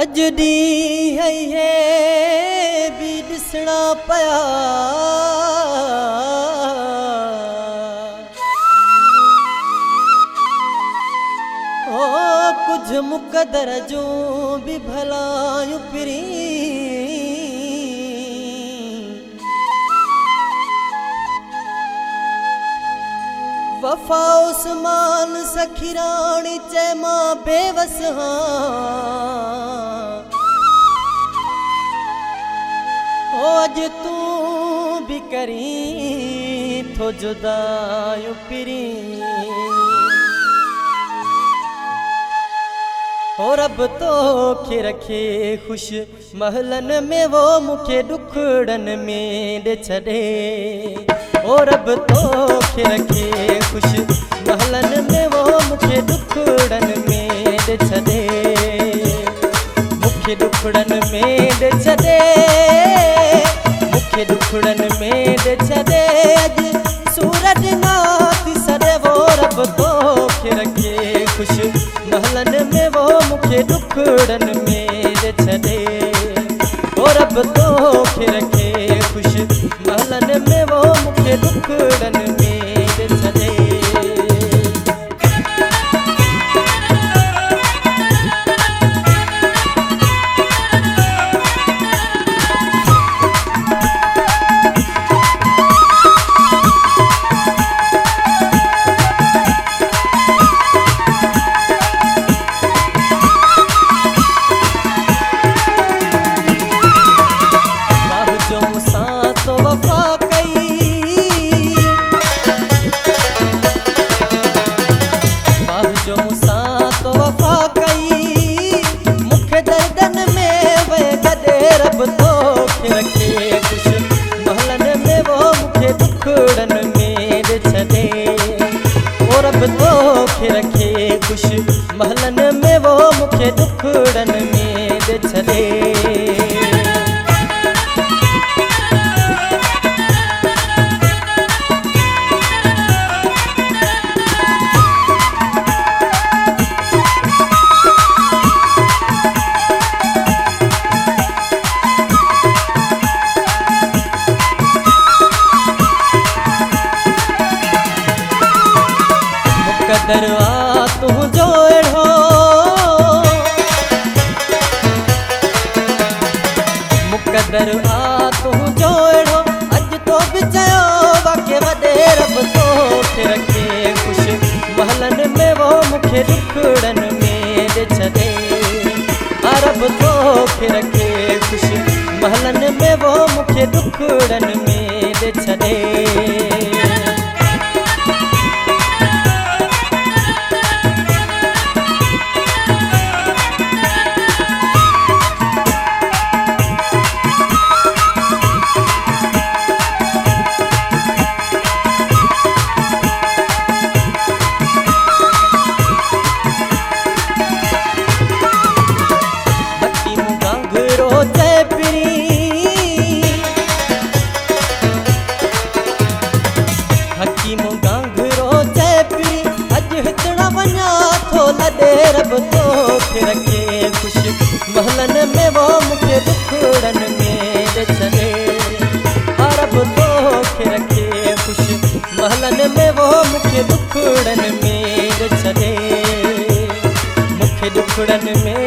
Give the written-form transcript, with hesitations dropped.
अज ॾींहं है भी ॾिसणा पया ओ कुछ मुक़दर जो भी भलायूं पिरी वफा उस्मान सखीराणी चए मां बेवस हाँ ओ अज तू भी करी थो जुदायूं पिरी ओ रब तो खे रखे खुश महलन में वो मुखे दुखड़न में दे छड़े ओ रब तो खे रखे खुश महलन में वो मुखे दुखड़न में दे छड़े मुखे दुखड़न में दे छड़े मुखे दुखड़न में दे छड़े अज सूरज नाथ सड़े वो रब तो खे रखे खुश महलन में वो मुखे दुखड़न में दे छड़े ओ रब तो खे रखे खुश महलन में वो मुखे दुखड़न में दे छड़े रखे खुश महलन में वो मुखे दुखड़न में दे छड़े दरवा तू जोड़ो मुकदर आ तू जोड़ो अज तो बिचयो वाके वडे रब तो खे रखे खुश महलन में वो मुखे दुखड़न में दे छड़े रब तो खे रखे खुश महलन में वो मुखे दुखड़न में दे छड़े रब तो खे रखे खुश महलन में वो मुखे दुखड़न में दे छड़े रब तो खे रखे खुश महलन में वो मुखे दुखड़न में दे छड़े मुखे दुखड़न में